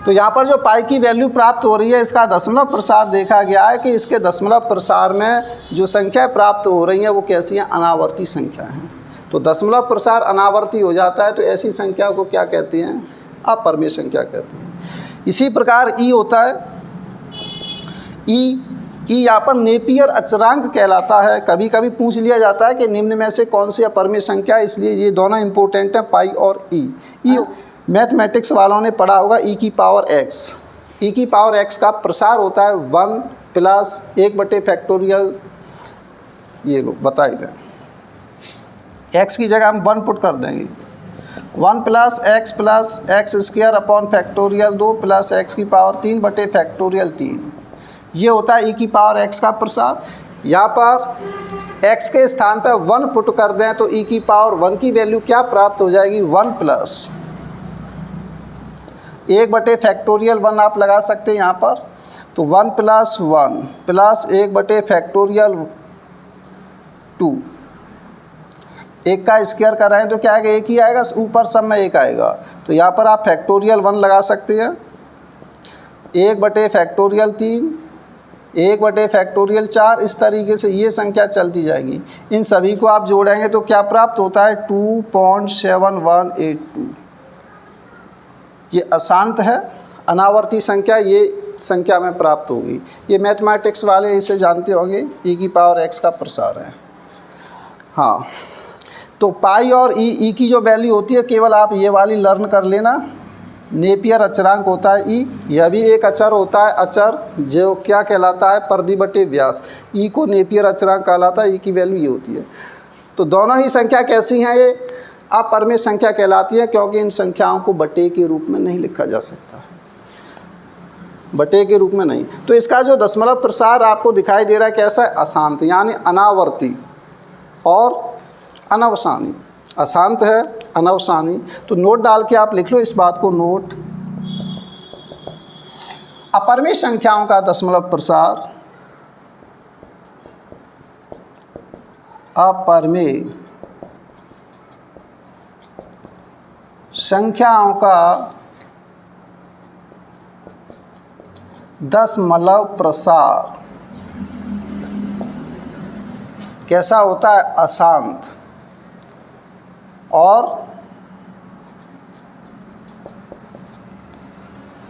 Speaker 1: तो यहाँ पर जो पाई की वैल्यू प्राप्त हो रही है, इसका दशमलव प्रसार देखा गया है कि इसके दशमलव प्रसार में जो संख्या प्राप्त हो रही हैं वो कैसी हैं? अनावर्ती संख्या हैं। तो दशमलव प्रसार अनावर्ती हो जाता है, तो ऐसी संख्या को क्या कहते हैं? अपरिमेय संख्या कहते हैं। इसी प्रकार ई होता है। ई यहाँ पर नेपियर अचरांक कहलाता है। कभी कभी पूछ लिया जाता है कि निम्न में से कौन सी अपरिमेय संख्या है, इसलिए ये दोनों इंपॉर्टेंट हैं, पाई और ई। मैथमेटिक्स वालों ने पढ़ा होगा e की पावर x। e की पावर x का प्रसार होता है 1 + 1/फैक्टोरियल, ये लोग बता ही दें, x की जगह हम 1 पुट कर देंगे, 1 + x + x² 2 + x की पावर 3/फैक्टोरियल 3। ये होता है e की पावर x का प्रसार। यहाँ पर x के स्थान पर 1 पुट कर दें तो e की पावर 1 की वैल्यू क्या प्राप्त हो जाएगी? 1 + 1/फैक्टोरियल 1 आप लगा सकते हैं यहाँ पर, तो 1 + 1 + 1/फैक्टोरियल 2, 1 का स्क्वायर कर रहे हैं तो क्या आएगा? 1 ही आएगा, ऊपर सब में 1 आएगा। तो यहाँ पर आप फैक्टोरियल 1 लगा सकते हैं, 1/फैक्टोरियल 3, 1/फैक्टोरियल 4, इस तरीके से ये संख्या चलती जाएगी। इन सभी को आप जोड़ेंगे तो क्या प्राप्त होता है? 2.7182। ये अशांत है, अनावर्ती संख्या ये संख्या में प्राप्त होगी। ये मैथमेटिक्स वाले इसे जानते होंगे, e की पावर x का प्रसार है। हाँ, तो पाई और ई की जो वैल्यू होती है, केवल आप ये वाली लर्न कर लेना। नेपियर अचरांक होता है ई, यह भी एक अचर होता है, अचर जो क्या कहलाता है? परिधि बटे व्यास। ई को नेपियर अचरांक कहलाता है, ई की वैल्यू ये होती है। तो दोनों ही संख्या कैसी हैं? ये अपरिमेय संख्या कहलाती है, क्योंकि इन संख्याओं को बटे के रूप में नहीं लिखा जा सकता, बटे के रूप में नहीं। तो इसका जो दशमलव प्रसार आपको दिखाई दे रहा है कैसा है? अशांत, यानी अनावर्ती। और अनवसानी, अशांत है, अनवसानी। तो नोट डाल के आप लिख लो इस बात को, नोट। अपरिमेय संख्याओं का दशमलव प्रसार, अपरिमेय संख्याओं का दशमलव प्रसार कैसा होता है? अशांत। और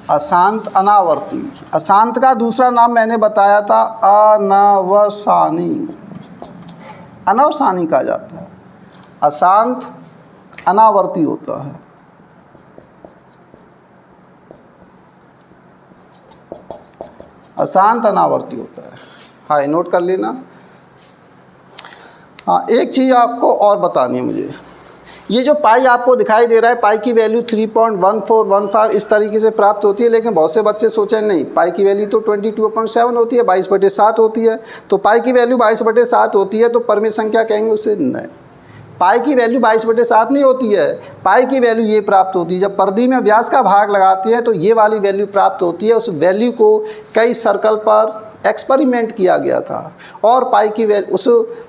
Speaker 1: अशांत अनावर्ती। अशांत का दूसरा नाम मैंने बताया था अनवसानी, अनवसानी कहा जाता है। अशांत अनावर्ती होता है। अशांत अनावर्ती होता है। हाँ, नोट कर लेना। हाँ, एक चीज़ आपको और बतानी है मुझे। ये जो पाई आपको दिखाई दे रहा है, पाई की वैल्यू 3.1415 इस तरीके से प्राप्त होती है, लेकिन बहुत से बच्चे सोचें नहीं, पाई की वैल्यू तो 22.7 होती है, 22/7 होती है। तो पाई की वैल्यू 22/7 होती है तो परिमेय संख्या कहेंगे उसे? नहीं, पाई की वैल्यू 22/7 नहीं होती है। पाई की वैल्यू ये प्राप्त होती है, जब परिधि में व्यास का भाग लगाते हैं तो ये वाली वैल्यू प्राप्त होती है। उस वैल्यू को कई सर्कल पर एक्सपेरिमेंट किया गया था और पाई की वैल्यू, उस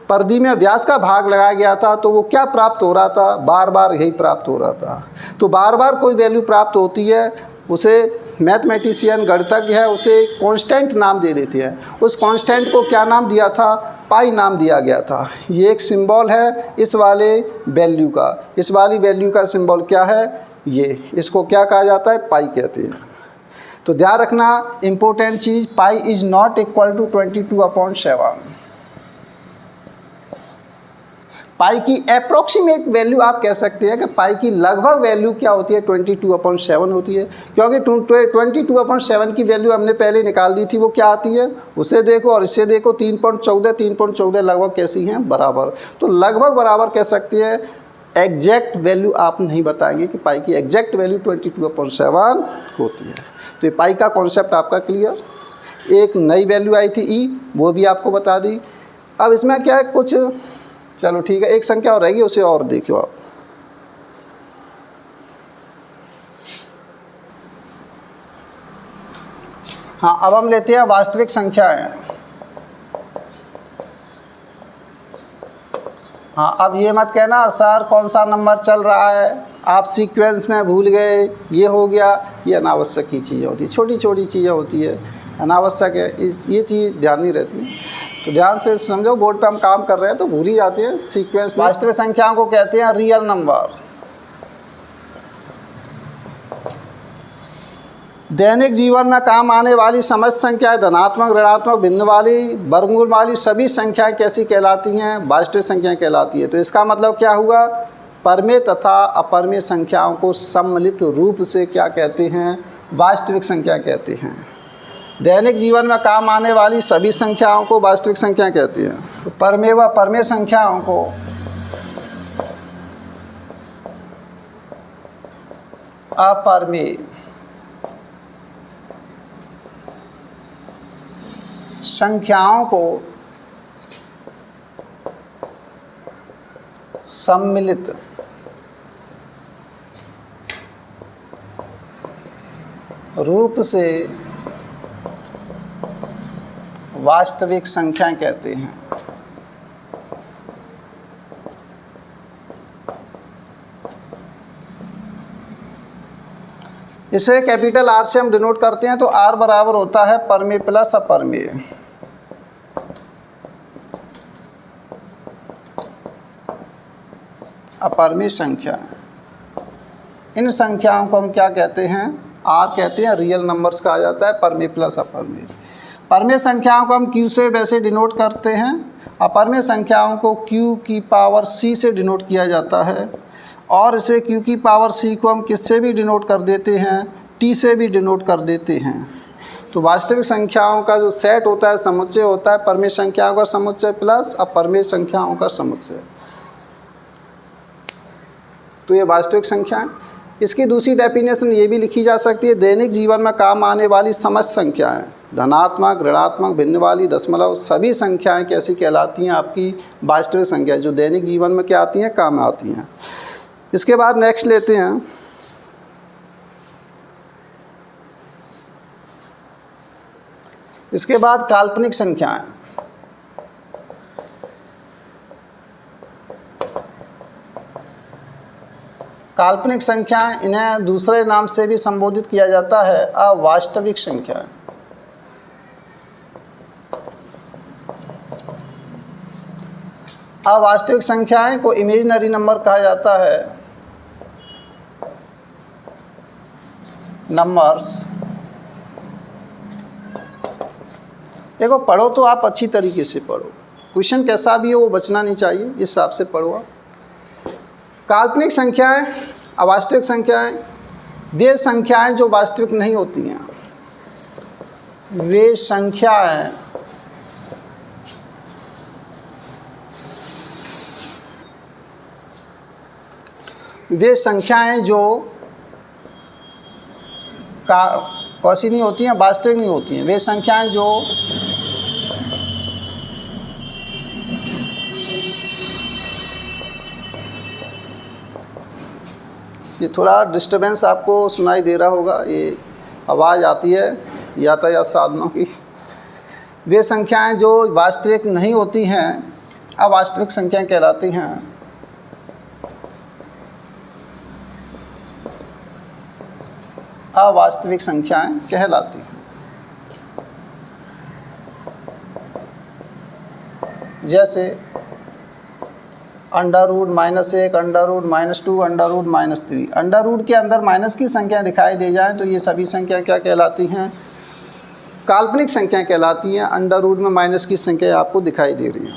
Speaker 1: परिधि में व्यास का भाग लगाया गया था तो वो क्या प्राप्त हो रहा था? बार बार यही प्राप्त हो रहा था। तो बार बार कोई वैल्यू प्राप्त होती है, उसे मैथमेटिशियन, गणितज्ञ है, उसे कांस्टेंट नाम दे देते हैं। उस कांस्टेंट को क्या नाम दिया था? पाई नाम दिया गया था। ये एक सिंबल है इस वाले वैल्यू का। इस वाली वैल्यू का सिंबल क्या है? ये, इसको क्या कहा जाता है? पाई कहते हैं। तो ध्यान रखना इम्पोर्टेंट चीज़, pi is not equal to 22/7। Pi की अप्रोक्सीमेट वैल्यू आप कह सकते हैं कि पाई की लगभग वैल्यू क्या होती है? 22/7 होती है, क्योंकि 22/7 की वैल्यू हमने पहले निकाल दी थी। वो क्या आती है उसे देखो और इसे देखो, 3.14 लगभग कैसी हैं? बराबर। तो लगभग बराबर कह सकते हैं, एग्जैक्ट वैल्यू आप नहीं बताएंगे कि पाई की एग्जैक्ट वैल्यू 22/7 होती है। तो ये पाई का कॉन्सेप्ट आपका क्लियर। एक नई वैल्यू आई थी ई, वो भी आपको बता दी। अब इसमें क्या है कुछ, चलो ठीक है, एक संख्या और रहेगी, उसे और देखो आप। हाँ, अब हम लेते हैं वास्तविक संख्याएं। हाँ, अब ये मत कहना सर कौन सा नंबर चल रहा है, आप सीक्वेंस में भूल गए, ये हो गया। ये अनावश्यक की चीज़ें होती है, छोटी छोटी चीज़ें होती है, अनावश्यक है, ये चीज़ ध्यान नहीं रहती। तो ध्यान से समझो, बोर्ड पे हम काम कर रहे हैं तो भूल ही जाते हैं सीक्वेंस। वास्तविक संख्याओं को कहते हैं रियल नंबर। दैनिक जीवन में काम आने वाली समस्त संख्याएं, धनात्मक, ऋणात्मक, भिन्न वाली, वर्गमूल वाली सभी संख्याएं कैसी कहलाती हैं? वास्तविक संख्याएं कहलाती है। तो इसका मतलब क्या हुआ? परिमेय तथा अपरिमेय संख्याओं को सम्मिलित रूप से क्या कहते हैं? वास्तविक संख्या कहते हैं। दैनिक जीवन में काम आने वाली सभी संख्याओं को वास्तविक संख्या कहते हैं। तो परिमेय व अपरिमेय संख्याओं को अपरिमेय संख्याओं को सम्मिलित रूप से वास्तविक संख्या कहते हैं। इसे कैपिटल आर से हम डिनोट करते हैं। तो आर बराबर होता है परिमेय प्लस अपरिमेय। अपरिमेय संख्या, इन संख्याओं को हम क्या कहते हैं? आर कहते हैं। रियल नंबर्स कहा जाता है परिमेय प्लस अपरिमेय। परिमेय संख्याओं को हम क्यू से वैसे डिनोट करते हैं, अपरिमेय संख्याओं को क्यू की पावर सी से डिनोट किया जाता है। और इसे क्यू की पावर सी को हम किससे भी डिनोट कर देते हैं? टी से भी डिनोट कर देते हैं। तो वास्तविक संख्याओं का जो सेट होता है, समुच्चय होता है परिमेय संख्याओं का समुच्चय प्लस अपरिमेय संख्याओं का समुच्चय। तो ये वास्तविक संख्या है। इसकी दूसरी डेफिनेशन ये भी लिखी जा सकती है, दैनिक जीवन में काम आने वाली समस्त संख्याएं, धनात्मक, ऋणात्मक, भिन्न वाली, दशमलव, सभी संख्याएं कैसी कहलाती हैं? आपकी वास्तविक संख्या, जो दैनिक जीवन में क्या आती हैं? काम आती हैं। इसके बाद नेक्स्ट लेते हैं, इसके बाद काल्पनिक संख्याएं। काल्पनिक संख्याएं, इन्हें दूसरे नाम से भी संबोधित किया जाता है अवास्तविक संख्याएं। अवास्तविक संख्याएं को इमेजिनरी नंबर कहा जाता है। नंबर्स, देखो पढ़ो तो आप अच्छी तरीके से पढ़ो, क्वेश्चन कैसा भी हो वो बचना नहीं चाहिए, इस हिसाब से पढ़ो आप। काल्पनिक संख्याएं, अवास्तविक संख्याएं, वे संख्याएं जो वास्तविक नहीं होती हैं, वे संख्याएं जो कौसी नहीं होती हैं, वास्तविक नहीं होती हैं, वे संख्याएं जो ये थोड़ा डिस्टरबेंस आपको सुनाई दे रहा होगा, ये आवाज़ आती है यातायात साधनों की। वे संख्याएं जो वास्तविक नहीं होती हैं अवास्तविक संख्याएं कहलाती हैं। अवास्तविक संख्याएं कहलाती हैं। जैसे √-1, √-2, √-3। अंडर रूट के अंदर माइनस की संख्या दिखाई दे जाए तो ये सभी संख्या क्या कहलाती हैं? काल्पनिक संख्या कहलाती हैं। अंडर रूट में माइनस की संख्या आपको दिखाई दे रही है।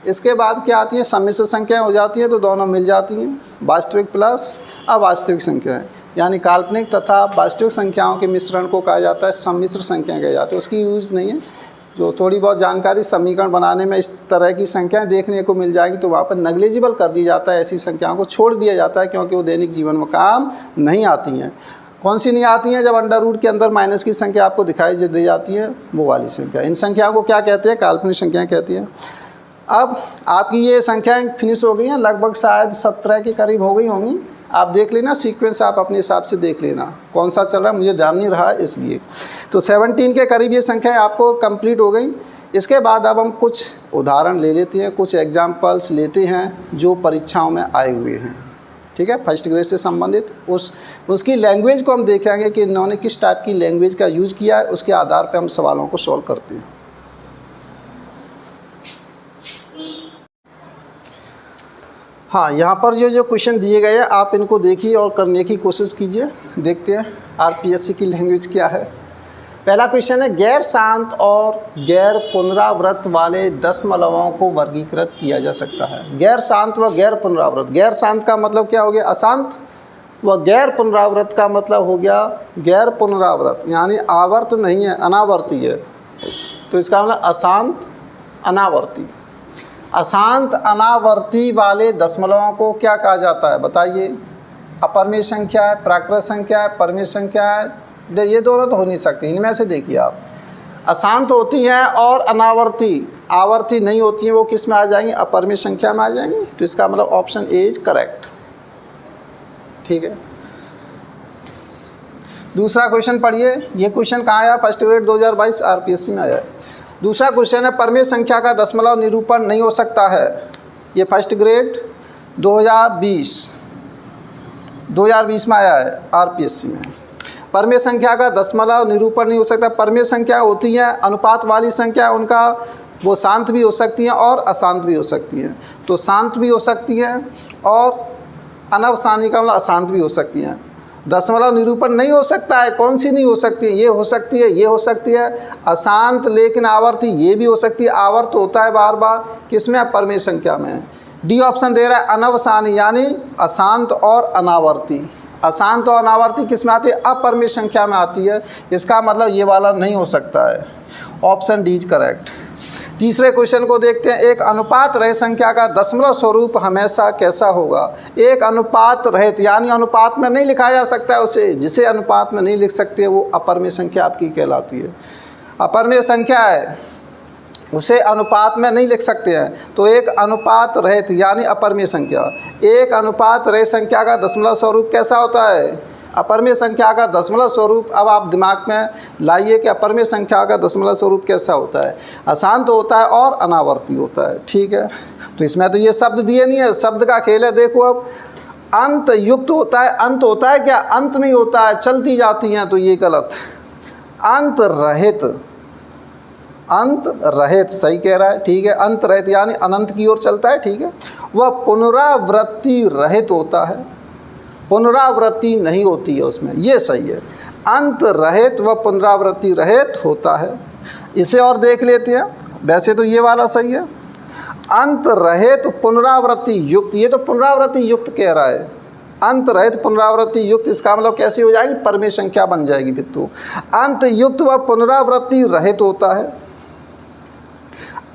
Speaker 1: इसके बाद क्या आती है? सम्मिश्र संख्याएं हो जाती हैं, तो दोनों मिल जाती हैं, वास्तविक प्लस अवास्तविक संख्याएं। यानी काल्पनिक तथा वास्तविक संख्याओं के मिश्रण को कहा जाता है सम्मिश्र संख्या कहा जाता है। उसकी यूज़ नहीं है, जो थोड़ी बहुत जानकारी समीकरण बनाने में इस तरह की संख्याएं देखने को मिल जाएगी तो वहाँ पर नेग्लिजिबल कर दिया जाता है, ऐसी संख्याओं को छोड़ दिया जाता है क्योंकि वो दैनिक जीवन में काम नहीं आती हैं। कौन सी नहीं आती हैं? जब अंडर रूट के अंदर माइनस की संख्या आपको दिखाई दे जाती है, वो वाली संख्या। इन संख्याओं को क्या कहते हैं? काल्पनिक संख्याएँ कहती हैं। अब आपकी ये संख्याएँ फिनिश हो गई हैं, लगभग शायद 17 के करीब हो गई होंगी। आप देख लेना, सीक्वेंस आप अपने हिसाब से देख लेना कौन सा चल रहा है, मुझे ध्यान नहीं रहा इसलिए। तो 17 के करीब ये संख्याएं आपको कंप्लीट हो गई। इसके बाद अब हम कुछ उदाहरण ले लेते हैं, कुछ एग्जाम्पल्स लेते हैं जो परीक्षाओं में आए हुए हैं। ठीक है, फर्स्ट ग्रेड से संबंधित उसकी लैंग्वेज को हम देखेंगे कि इन्होंने किस टाइप की लैंग्वेज का यूज़ किया है, उसके आधार पर हम सवालों को सॉल्व करते हैं। हाँ, यहाँ पर जो क्वेश्चन दिए गए हैं आप इनको देखिए और करने की कोशिश कीजिए। देखते हैं आरपीएससी की लैंग्वेज क्या है। पहला क्वेश्चन है, गैर शांत और गैर पुनरावृत्त वाले दशमलवों को वर्गीकृत किया जा सकता है। गैर शांत व गैर पुनरावृत्त। गैर शांत का मतलब क्या हो गया? अशांत। व गैर पुनरावृत्त का मतलब हो गया गैर पुनरावृत्त, यानी आवर्त नहीं है, अनावर्ती है। तो इसका मतलब अशांत अनावर्ती। अशांत अनावर्ती वाले दशमलवों को क्या कहा जाता है? बताइए। अपरिमेय संख्या है, प्राकृत संख्या है, परिमेय संख्या है, ये दोनों तो हो नहीं सकती। इनमें से देखिए आप, अशांत होती हैं और अनावर्ती आवर्ती नहीं होती हैं, वो किस में आ जाएंगी? अपरिमेय संख्या में आ जाएंगी। तो इसका मतलब ऑप्शन ए इज करेक्ट। ठीक है, दूसरा क्वेश्चन पढ़िए। ये क्वेश्चन कहाँ आया? फर्स्ट ग्रेड 2022 आरपीएससी में आया है। दूसरा क्वेश्चन है, परिमेय संख्या का दशमलव निरूपण नहीं हो सकता है। ये फर्स्ट ग्रेड 2020 में आया है आरपीएससी में। परिमेय संख्या का दशमलव निरूपण नहीं हो सकता। परिमेय संख्या होती हैं अनुपात वाली संख्या, उनका वो शांत भी हो सकती हैं और अशांत भी हो सकती हैं। तो शांत भी हो सकती हैं और अनवसानी का मतलब अशांत भी हो सकती हैं। दशमलव निरूपण नहीं हो सकता है, कौन सी नहीं हो सकती है? ये हो सकती है, ये हो सकती है। अशांत लेकिन आवर्ती, ये भी हो सकती है। आवर्त होता है बार बार, किसमें? परिमेय संख्या में। डी ऑप्शन दे रहा है अनवसानी, यानी अशांत और अनावर्ती। अशांत और अनावर्ती किस में आती है? अपरिमेय संख्या में आती है। इसका मतलब ये वाला नहीं हो सकता है। Option D is correct. तीसरे क्वेश्चन को देखते हैं। एक अनुपात रहित संख्या का दशमलव स्वरूप हमेशा कैसा होगा? एक अनुपात रहित यानी अनुपात में नहीं लिखा जा सकता है उसे, जिसे अनुपात में नहीं लिख सकते वो अपरिमेय संख्या आपकी कहलाती है। अपरिमेय संख्या है उसे अनुपात में नहीं लिख सकते हैं, तो एक अनुपात रहित यानी अपरिमेय संख्या। एक अनुपात रहित संख्या का दशमलव स्वरूप कैसा होता है? अपरिमेय संख्या का दशमलव स्वरूप। अब आप दिमाग में लाइए कि अपरिमेय संख्या का दशमलव स्वरूप कैसा होता है। अशांत होता है और अनावर्ती होता है, ठीक है। तो इसमें तो ये शब्द दिए नहीं है, शब्द का खेल है। देखो अब अंत युक्त होता है, अंत होता है क्या? अंत नहीं होता है, चलती जाती हैं, तो ये गलत। अंत रहित, अंत रहित सही कह रहा है, ठीक है। अंत रहित यानी अनंत की ओर चलता है, ठीक है। वह पुनरावृत्ति रहित होता है, पुनरावृत्ति नहीं होती है उसमें, ये सही है। अंत रहित व पुनरावृत्ति रहित होता है। इसे और देख लेते हैं। वैसे तो ये वाला सही है, अंत रहित पुनरावृत्ति युक्त, ये तो पुनरावृत्ति युक्त कह रहा है। अंत रहित पुनरावृत्ति युक्त, इसका मतलब कैसी हो जाएगी? परिमेय संख्या बन जाएगी फिर तो। अंत युक्त व पुनरावृत्ति रहित होता है।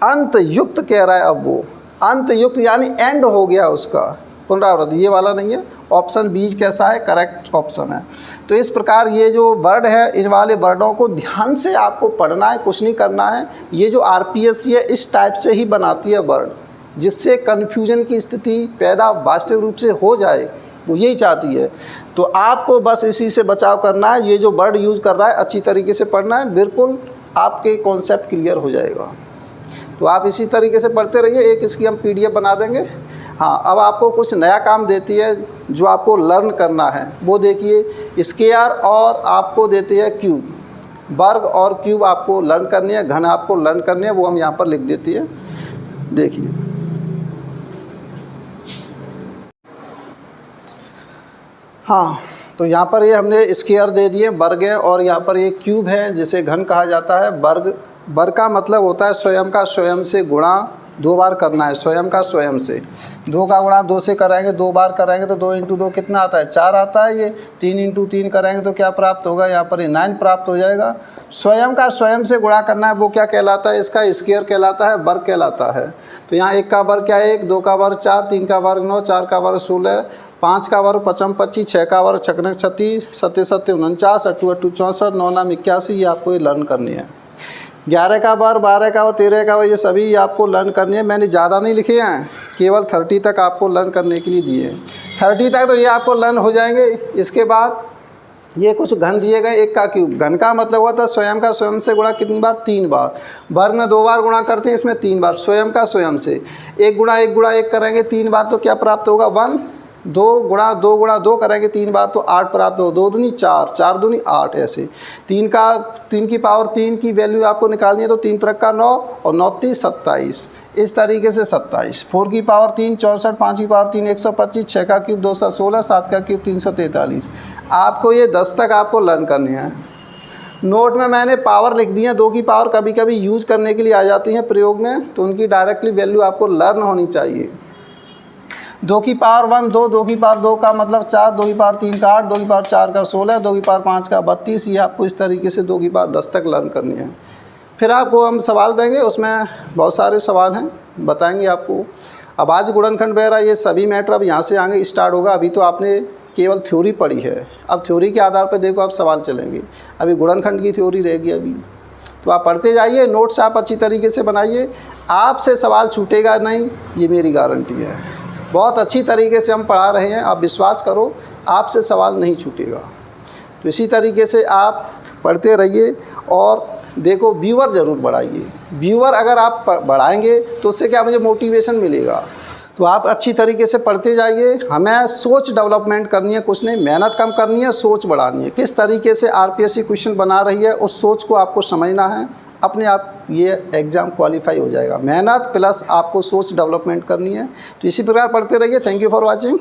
Speaker 1: अंत युक्त कह रहा है, अब वो अंत युक्त यानी एंड हो गया उसका, पुनरावृत्ति ये वाला नहीं है। ऑप्शन बीज कैसा है? करेक्ट ऑप्शन है। तो इस प्रकार ये जो वर्ड है, इन वाले वर्डों को ध्यान से आपको पढ़ना है, कुछ नहीं करना है। ये जो आरपीएससी है इस टाइप से ही बनाती है वर्ड, जिससे कन्फ्यूजन की स्थिति पैदा वास्तविक रूप से हो जाए, वो यही चाहती है। तो आपको बस इसी से बचाव करना है। ये जो वर्ड यूज़ कर रहा है अच्छी तरीके से पढ़ना है, बिल्कुल आपके कॉन्सेप्ट क्लियर हो जाएगा। तो आप इसी तरीके से पढ़ते रहिए। एक इसकी हम पीडीएफ बना देंगे। हाँ, अब आपको कुछ नया काम देती है जो आपको लर्न करना है, वो देखिए। स्क्वायर और आपको देती है क्यूब, वर्ग और क्यूब आपको लर्न करनी है, घन आपको लर्न करनी है, वो हम यहाँ पर लिख देती है। देखिए हाँ, तो यहाँ पर ये हमने स्क्वायर दे दिए, वर्ग है, और यहाँ पर ये क्यूब है जिसे घन कहा जाता है। वर्ग, वर्ग का मतलब होता है स्वयं का स्वयं से गुणा 2 बार करना है, स्वयं का स्वयं से। 2 का गुणा 2 से कराएंगे, 2 बार कराएंगे तो 2 × 2 कितना आता है? 4 आता है। ये 3 × 3 कराएंगे तो क्या प्राप्त होगा? यहाँ पर ये 9 प्राप्त हो जाएगा। स्वयं का स्वयं से गुणा करना है, वो क्या कहलाता है? इसका स्क्वायर कहलाता है, वर्ग कहलाता है। तो यहाँ 1 का वर्ग क्या है? 1, 2 का वर्ग 4, 3 का वर्ग 9, 4 का वर्ग 16, 5 का वर्ग 55, 25, 6 का वर्ग 56, 36, 7 7 49, 8 8 64, 9 9 81। ये आपको ये लर्न करनी है। 11 का बार, 12 का और 13 का, ये सभी आपको लर्न करनी है। मैंने ज़्यादा नहीं लिखे हैं, केवल 30 तक आपको लर्न करने के लिए दिए हैं। 30 तक तो ये आपको लर्न हो जाएंगे। इसके बाद ये कुछ घन दिए गए। 1 का क्यूब, घन का मतलब हुआ था स्वयं का स्वयं से गुणा कितनी बार? 3 बार। वर्ग में 2 बार गुणा करते हैं, इसमें 3 बार। स्वयं का स्वयं से 1 गुणा 1 गुणा 1 करेंगे 3 बार तो क्या प्राप्त होगा? 1। 2 गुणा 2 गुणा 2 करेंगे 3 बार तो 8 प्राप्त हो। 2 दूनी 4, 4 दूनी 8, ऐसे 3 की पावर 3 की वैल्यू आपको निकालनी है, तो 3 त्रिक का 9 और 9 3 27, इस तरीके से 27। 4 की पावर 3 64, 5 की पावर 3 125, 6 का क्यूब 216, 7 का क्यूब 343। आपको ये 10 तक आपको लर्न करनी है। नोट में मैंने पावर लिख दी है। 2 की पावर कभी कभी यूज़ करने के लिए आ जाती हैं प्रयोग में, तो उनकी डायरेक्टली वैल्यू आपको लर्न होनी चाहिए। 2 की पावर 1 2, 2 की पावर 2 का मतलब 4, 2 की पावर 3 का 8, 2 की पावर 4 का 16, 2 की पावर 5 का 32। ये आपको इस तरीके से 2 की पावर 10 तक लर्न करनी है। फिर आपको हम सवाल देंगे, उसमें बहुत सारे सवाल हैं, बताएंगे आपको। अब आज गुणनखंड वगैरह ये सभी मैटर अब यहाँ से आगे स्टार्ट होगा। अभी तो आपने केवल थ्योरी पढ़ी है, अब थ्योरी के आधार पर देखो आप सवाल चलेंगे। अभी गुणनखंड की थ्योरी रहेगी अभी, तो आप पढ़ते जाइए, नोट्स आप अच्छी तरीके से बनाइए, आपसे सवाल छूटेगा नहीं, ये मेरी गारंटी है। बहुत अच्छी तरीके से हम पढ़ा रहे हैं, आप विश्वास करो, आपसे सवाल नहीं छूटेगा। तो इसी तरीके से आप पढ़ते रहिए और देखो व्यूअर ज़रूर बढ़ाइए। व्यूअर अगर आप बढ़ाएंगे तो उससे क्या मुझे मोटिवेशन मिलेगा। तो आप अच्छी तरीके से पढ़ते जाइए। हमें सोच डेवलपमेंट करनी है, कुछ नहीं, मेहनत कम करनी है, सोच बढ़ानी है। किस तरीके से आरपीएससी क्वेश्चन बना रही है उस सोच को आपको समझना है, अपने आप ये एग्ज़ाम क्वालिफाई हो जाएगा। मेहनत प्लस आपको सोच डेवलपमेंट करनी है। तो इसी प्रकार पढ़ते रहिए। Thank you for watching.